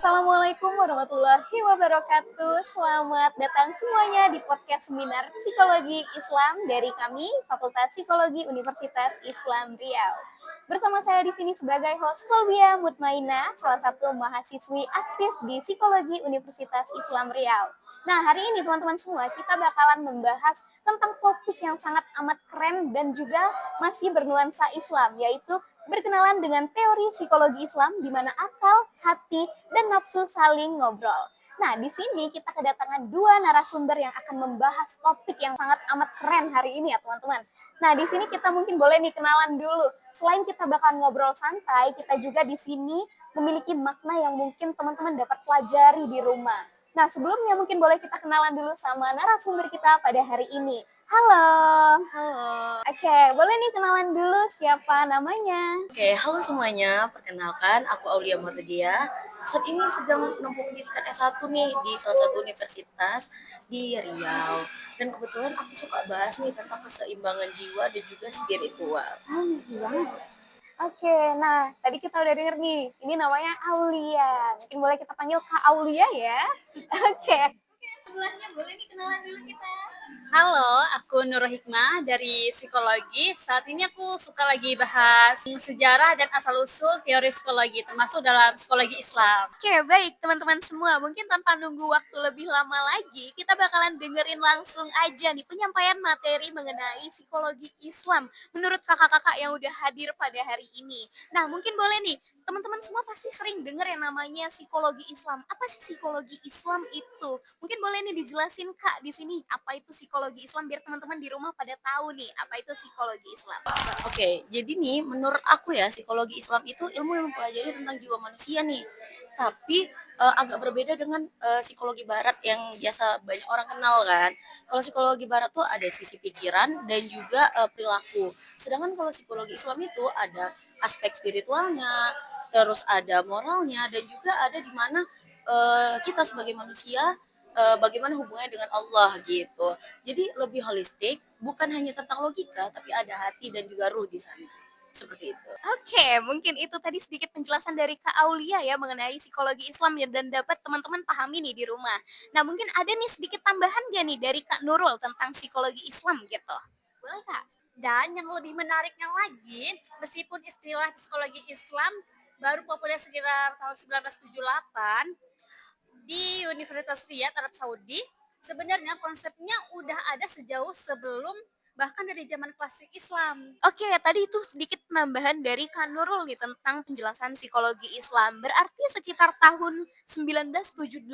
Assalamualaikum warahmatullahi wabarakatuh. Selamat datang semuanya di podcast seminar Psikologi Islam dari kami, Fakultas Psikologi Universitas Islam Riau. Bersama saya di sini sebagai host Kolbia Mutmaina, salah satu mahasiswi aktif di Psikologi Universitas Islam Riau. Nah, hari ini teman-teman semua kita bakalan membahas tentang topik yang sangat amat keren dan juga masih bernuansa Islam, yaitu berkenalan dengan teori psikologi Islam di mana akal, hati, dan nafsu saling ngobrol. Nah, di sini kita kedatangan dua narasumber yang akan membahas topik yang sangat amat keren hari ini ya teman-teman. Nah, di sini kita mungkin boleh nih kenalan dulu. Selain kita bakal ngobrol santai, kita juga di sini memiliki makna yang mungkin teman-teman dapat pelajari di rumah. Nah, sebelumnya mungkin boleh kita kenalan dulu sama narasumber kita pada hari ini. Halo. Halo. Oke, boleh nih kenalan dulu siapa namanya? Halo semuanya. Perkenalkan, aku Aulia Mardia. Saat ini sedang menempuh pendidikan S1 nih di salah satu universitas di Riau. Dan kebetulan aku suka bahas nih tentang keseimbangan jiwa dan juga spiritual. Iya. Oke, nah tadi kita udah denger nih, ini namanya Aulia. Mungkin boleh kita panggil Kak Aulia ya. Oke. Oke, sebelahnya boleh nih kenalan dulu kita. Halo, aku Nur Hikmah dari Psikologi. Saat ini aku suka lagi bahas sejarah dan asal-usul teori psikologi, termasuk dalam psikologi Islam. Oke, baik teman-teman semua. Mungkin tanpa nunggu waktu lebih lama lagi, kita bakalan dengerin langsung aja nih penyampaian materi mengenai psikologi Islam menurut kakak-kakak yang udah hadir pada hari ini. Nah, mungkin boleh nih, teman-teman semua pasti sering dengar yang namanya psikologi Islam. Apa sih psikologi Islam itu? Mungkin boleh nih dijelasin Kak di sini apa itu psikologi Islam biar teman-teman di rumah pada tahu nih apa itu psikologi Islam. Jadi nih menurut aku ya psikologi Islam itu ilmu yang mempelajari tentang jiwa manusia nih. Tapi agak berbeda dengan psikologi barat yang biasa banyak orang kenal kan. Kalau psikologi barat tuh ada sisi pikiran dan juga perilaku. Sedangkan kalau psikologi Islam itu ada aspek spiritualnya, terus ada moralnya dan juga ada di mana kita sebagai manusia bagaimana hubungannya dengan Allah gitu. Jadi lebih holistik, bukan hanya tentang logika, tapi ada hati dan juga ruh di sana. Seperti itu. Oke, mungkin itu tadi sedikit penjelasan dari Kak Aulia ya mengenai psikologi Islam ya dan dapat teman-teman pahami nih di rumah. Nah, mungkin ada nih sedikit tambahan gak nih dari Kak Nurul tentang psikologi Islam gitu? Boleh Kak? Dan yang lebih menariknya lagi, meskipun istilah psikologi Islam baru populer sekitar tahun 1978 di Universitas Riyadh, Arab Saudi, sebenarnya konsepnya udah ada sejauh sebelum bahkan dari zaman klasik Islam. Oke, tadi itu sedikit penambahan dari Kak Nurul nih tentang penjelasan psikologi Islam. Berarti sekitar tahun 1978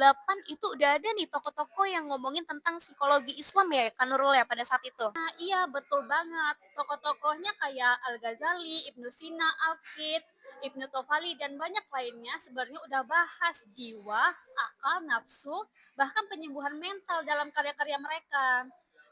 itu udah ada nih tokoh-tokoh yang ngomongin tentang psikologi Islam ya Kak Nurul ya pada saat itu? Nah, iya betul banget. Tokoh-tokohnya kayak Al-Ghazali, Ibnu Sina, Al-Qid, Ibnu Tofali, dan banyak lainnya sebenarnya udah bahas jiwa, akal, nafsu, bahkan penyembuhan mental dalam karya-karya mereka.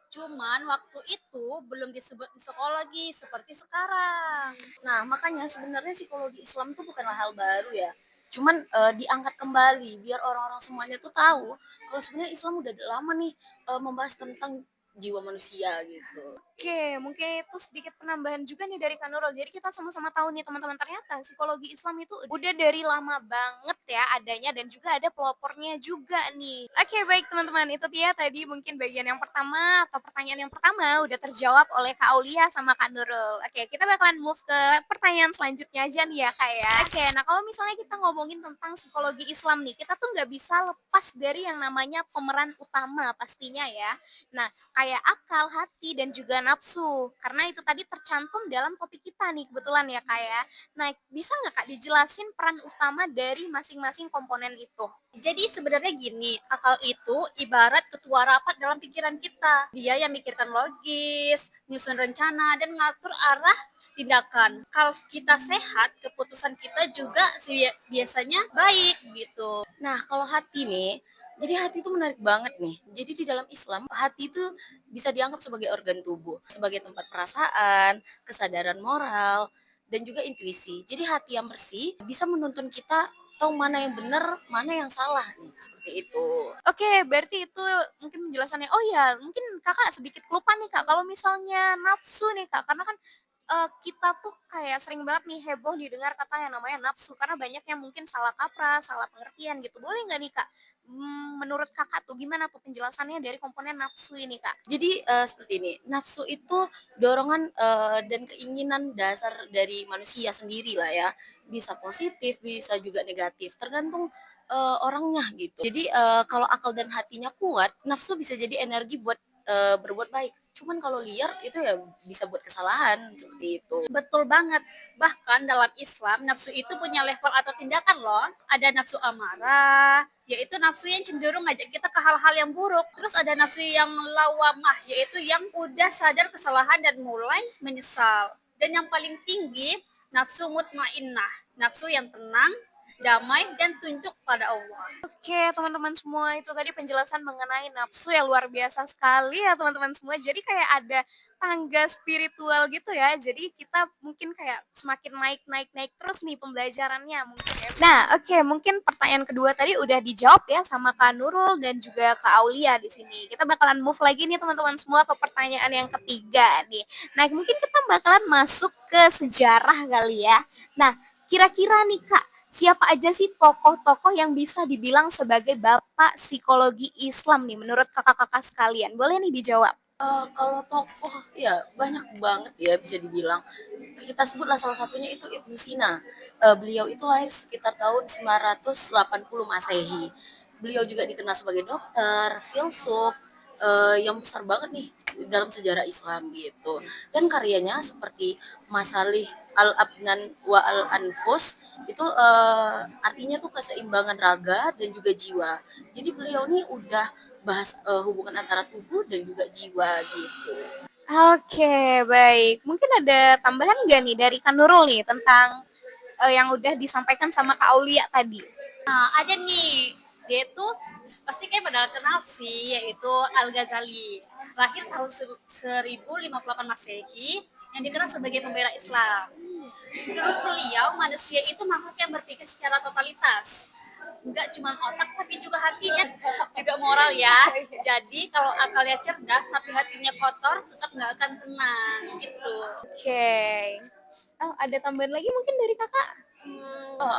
Cuman waktu itu belum disebut psikologi seperti sekarang. Nah, makanya sebenarnya psikologi Islam itu bukanlah hal baru ya. Cuman diangkat kembali biar orang-orang semuanya tuh tahu kalau sebenarnya Islam udah lama nih membahas tentang jiwa manusia gitu. Oke, mungkin itu sedikit penambahan juga nih dari Kak Nurul. Jadi kita sama-sama tahu nih teman-teman, ternyata psikologi Islam itu udah dari lama banget ya adanya dan juga ada pelopornya juga nih. Oke, baik teman-teman, itu dia tadi mungkin bagian yang pertama atau pertanyaan yang pertama udah terjawab oleh Kak Aulia sama Kak Nurul. Oke, kita bakalan move ke pertanyaan selanjutnya aja nih ya Kak ya. Oke, nah kalau misalnya kita ngomongin tentang psikologi Islam nih, kita tuh nggak bisa lepas dari yang namanya pemeran utama pastinya ya. Nah, kayak akal, hati, dan juga nafsu. Karena itu tadi tercantum dalam topik kita nih kebetulan ya Kak ya. Nah, bisa nggak Kak dijelasin peran utama dari masing-masing komponen itu? Jadi sebenarnya gini, akal itu ibarat ketua rapat dalam pikiran kita. Dia yang mikirkan logis, nyusun rencana, dan ngatur arah tindakan. Kalau kita sehat, keputusan kita juga biasanya baik gitu. Nah, kalau hati nih, jadi hati itu menarik banget nih. Jadi di dalam Islam, hati itu bisa dianggap sebagai organ tubuh, sebagai tempat perasaan, kesadaran moral, dan juga intuisi. Jadi hati yang bersih bisa menuntun kita tahu mana yang benar, mana yang salah nih, seperti itu. Oke, berarti itu mungkin penjelasannya. Oh ya, mungkin Kakak sedikit lupa nih Kak, kalau misalnya nafsu nih Kak, karena kan kita tuh kayak sering banget nih heboh didengar kata yang namanya nafsu, karena banyak yang mungkin salah kaprah, salah pengertian gitu. Boleh nggak nih, Kak, menurut Kakak tuh gimana tuh penjelasannya dari komponen nafsu ini, Kak? Jadi, seperti ini, nafsu itu dorongan, dan keinginan dasar dari manusia sendiri lah ya. Bisa positif, bisa juga negatif, tergantung, orangnya gitu. Jadi, kalau akal dan hatinya kuat, nafsu bisa jadi energi buat, berbuat baik. Cuman kalau liar itu ya bisa buat kesalahan, seperti itu. Betul banget. Bahkan dalam Islam, nafsu itu punya level atau tindakan loh. Ada nafsu amarah, yaitu nafsu yang cenderung ngajak kita ke hal-hal yang buruk. Terus ada nafsu yang lawamah, yaitu yang udah sadar kesalahan dan mulai menyesal. Dan yang paling tinggi, nafsu mutmainnah, nafsu yang tenang, damai, dan tunduk pada Allah. Oke, teman-teman semua, itu tadi penjelasan mengenai nafsu yang luar biasa sekali ya, teman-teman semua. Jadi kayak ada tangga spiritual gitu ya. Jadi kita mungkin kayak semakin naik naik naik terus nih pembelajarannya mungkin ya. Nah, oke, mungkin pertanyaan kedua tadi udah dijawab ya sama Kak Nurul dan juga Kak Aulia di sini. Kita bakalan move lagi nih teman-teman semua ke pertanyaan yang ketiga nih. Nah, mungkin kita bakalan masuk ke sejarah kali ya. Nah, kira-kira nih Kak, siapa aja sih tokoh-tokoh yang bisa dibilang sebagai bapak psikologi Islam nih menurut kakak-kakak sekalian? Boleh nih dijawab. Kalau tokoh ya banyak banget ya bisa dibilang. Kita sebutlah salah satunya itu Ibnu Sina. Beliau itu lahir sekitar tahun 980 Masehi. Beliau juga dikenal sebagai dokter, filsuf, yang besar banget nih dalam sejarah Islam gitu. Dan karyanya seperti Masalih Al-Abnan wa Al-Anfus itu artinya tuh keseimbangan raga dan juga jiwa. Jadi beliau nih udah bahas hubungan antara tubuh dan juga jiwa gitu. Oke, baik. Mungkin ada tambahan nggak nih dari Kak Nurul nih tentang yang udah disampaikan sama Kak Aulia tadi? Nah, ada nih, dia itu pasti kayak pada kenal sih, yaitu Al-Ghazali. Lahir tahun 1058 Masehi, yang dikenal sebagai pembela Islam. Menurut beliau, manusia itu makhluk yang berpikir secara totalitas. Enggak cuma otak, tapi juga hatinya, juga moral ya. Jadi kalau akalnya cerdas, tapi hatinya kotor, tetap nggak akan tenang, gitu. Oke. Oh, ada tambahan lagi mungkin dari kakak? Oh,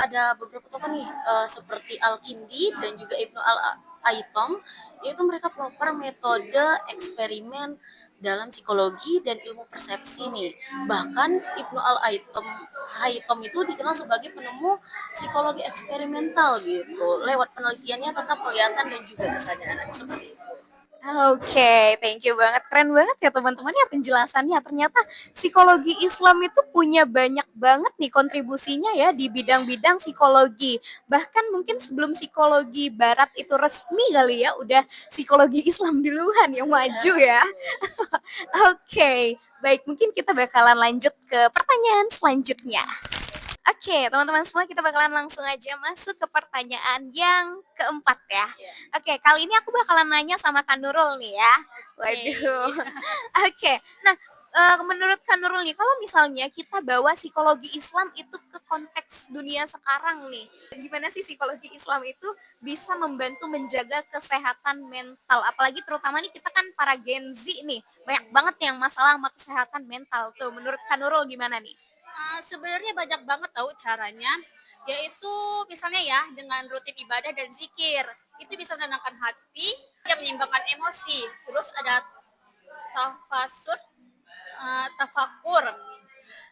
ada beberapa tokoh nih, seperti Al-Kindi dan juga Ibnu Al-Aitom, yaitu mereka proper metode eksperimen dalam psikologi dan ilmu persepsi nih. Bahkan Ibnu Al-Aitom itu dikenal sebagai penemu psikologi eksperimental gitu. Lewat penelitiannya tetap kelihatan dan juga kesadaran seperti itu. Oke, thank you banget. Keren banget ya teman-teman ya penjelasannya. Ternyata psikologi Islam itu punya banyak banget nih kontribusinya ya di bidang-bidang psikologi. Bahkan mungkin sebelum psikologi barat itu resmi kali ya, udah psikologi Islam duluan yang maju ya. Oke, baik mungkin kita bakalan lanjut ke pertanyaan selanjutnya. Oke, teman-teman semua kita bakalan langsung aja masuk ke pertanyaan yang keempat ya. Oke, kali ini aku bakalan nanya sama Kak Nurul nih ya. Waduh. Oke, nah menurut Kak Nurul nih, kalau misalnya kita bawa psikologi Islam itu ke konteks dunia sekarang nih, gimana sih psikologi Islam itu bisa membantu menjaga kesehatan mental? Apalagi terutama nih kita kan para Gen Z nih, banyak banget yang masalah sama kesehatan mental tuh. Menurut Kak Nurul gimana nih? Sebenarnya banyak banget tahu caranya, yaitu misalnya ya dengan rutin ibadah dan zikir. Itu bisa menenangkan hati, yang menyeimbangkan emosi. Terus ada tafasud, tafakur,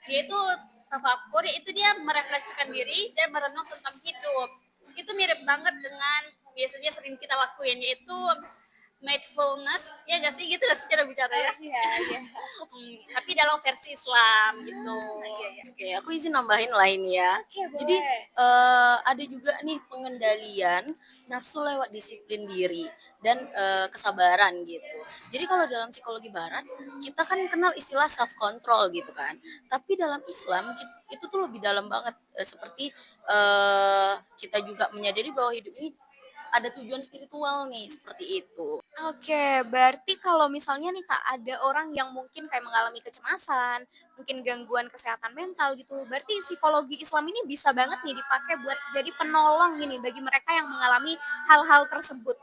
yaitu tafakur yaitu dia merefleksikan diri dan merenung tentang hidup. Itu mirip banget dengan biasanya sering kita lakuin, yaitu mindfulness, ya gak sih, gitu gak sih cara bicara ya? Iya, iya. Tapi dalam versi Islam gitu. Oke, aku izin nambahin lain ya. Oke, Jadi boleh. ada juga nih pengendalian nafsu lewat disiplin diri dan kesabaran gitu. Jadi kalau dalam psikologi barat kita kan kenal istilah self control gitu kan. Tapi dalam Islam itu tuh lebih dalam banget, seperti kita juga menyadari bahwa hidup ini ada tujuan spiritual nih seperti itu. Oke, berarti kalau misalnya nih Kak, ada orang yang mungkin kayak mengalami kecemasan, mungkin gangguan kesehatan mental gitu, berarti psikologi Islam ini bisa banget nih dipakai buat jadi penolong gini bagi mereka yang mengalami hal-hal tersebut.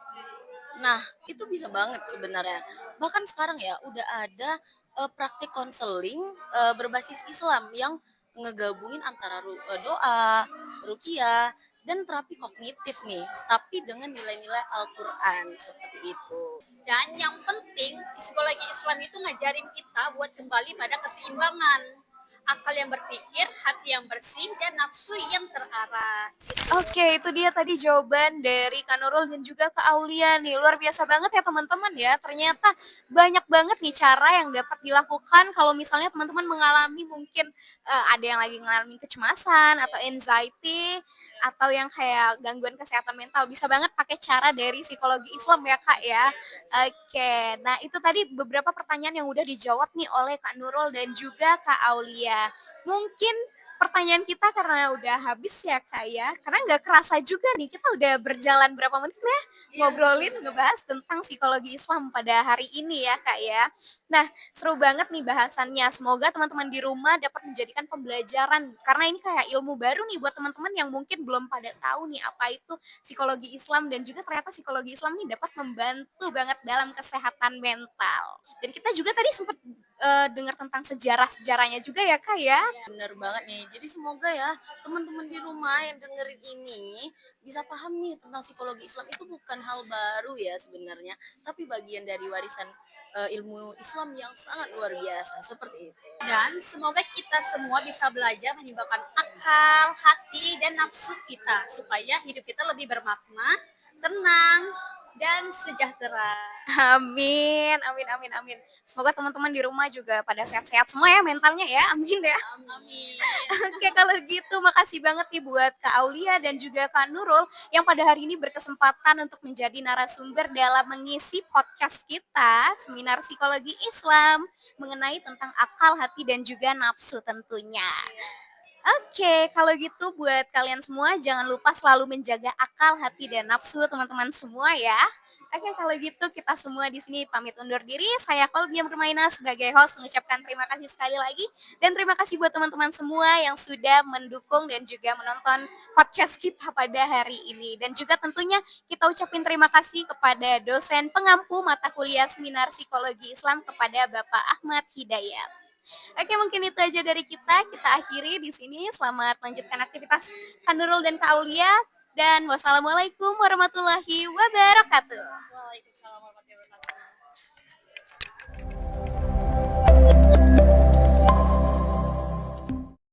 Nah, itu bisa banget sebenarnya. Bahkan sekarang ya udah ada praktik konseling berbasis Islam yang ngegabungin antara doa, ruqyah, dan terapi kognitif nih, tapi dengan nilai-nilai Al-Quran seperti itu. Dan yang penting, psikologi Islam itu ngajarin kita buat kembali pada keseimbangan. Akal yang berpikir, hati yang bersih, dan nafsu yang terarah. Oke, itu dia tadi jawaban dari Kak Nurul dan juga Kak Aulia nih. Luar biasa banget ya teman-teman ya. Ternyata banyak banget nih cara yang dapat dilakukan kalau misalnya teman-teman mengalami mungkin ada yang lagi mengalami kecemasan atau anxiety atau yang kayak gangguan kesehatan mental. Bisa banget pakai cara dari psikologi Islam ya Kak ya. Oke, nah itu tadi beberapa pertanyaan yang udah dijawab nih oleh Kak Nurul dan juga Kak Aulia. Mungkin pertanyaan kita karena udah habis ya Kak ya, karena nggak kerasa juga nih kita udah berjalan berapa menit ya ngobrolin ngebahas tentang psikologi Islam pada hari ini ya Kak ya. Nah seru banget nih bahasannya, semoga teman-teman di rumah dapat menjadikan pembelajaran karena ini kayak ilmu baru nih buat teman-teman yang mungkin belum pada tahu nih apa itu psikologi Islam dan juga ternyata psikologi Islam nih dapat membantu banget dalam kesehatan mental. Dan kita juga tadi sempat dengar tentang sejarah-sejarahnya juga ya Kak ya. Bener banget nih. Jadi semoga ya teman-teman di rumah yang dengerin ini bisa paham nih tentang psikologi Islam itu bukan hal baru ya sebenarnya, tapi bagian dari warisan ilmu Islam yang sangat luar biasa seperti itu. Dan semoga kita semua bisa belajar menyeimbangkan akal, hati, dan nafsu kita supaya hidup kita lebih bermakna, tenang, dan sejahtera. Amin, amin, amin, amin. Semoga teman-teman di rumah juga pada sehat-sehat semua ya mentalnya ya, amin ya. Amin. Oke kalau gitu makasih banget nih buat Kak Aulia dan juga Kak Nurul yang pada hari ini berkesempatan untuk menjadi narasumber dalam mengisi podcast kita Seminar Psikologi Islam mengenai tentang akal, hati dan juga nafsu tentunya. Oke, kalau gitu buat kalian semua jangan lupa selalu menjaga akal, hati dan nafsu teman-teman semua ya. Oke, kalau gitu kita semua di sini pamit undur diri. Saya Kolbia Permaina sebagai host mengucapkan terima kasih sekali lagi dan terima kasih buat teman-teman semua yang sudah mendukung dan juga menonton podcast kita pada hari ini. Dan juga tentunya kita ucapin terima kasih kepada dosen pengampu mata kuliah Seminar Psikologi Islam kepada Bapak Ahmad Hidayat. Oke, mungkin itu aja dari kita. Kita akhiri di sini. Selamat melanjutkan aktivitas Kak Nurul dan Kak Aulia. Dan wassalamualaikum warahmatullahi wabarakatuh. Waalaikumsalam warahmatullahi wabarakatuh.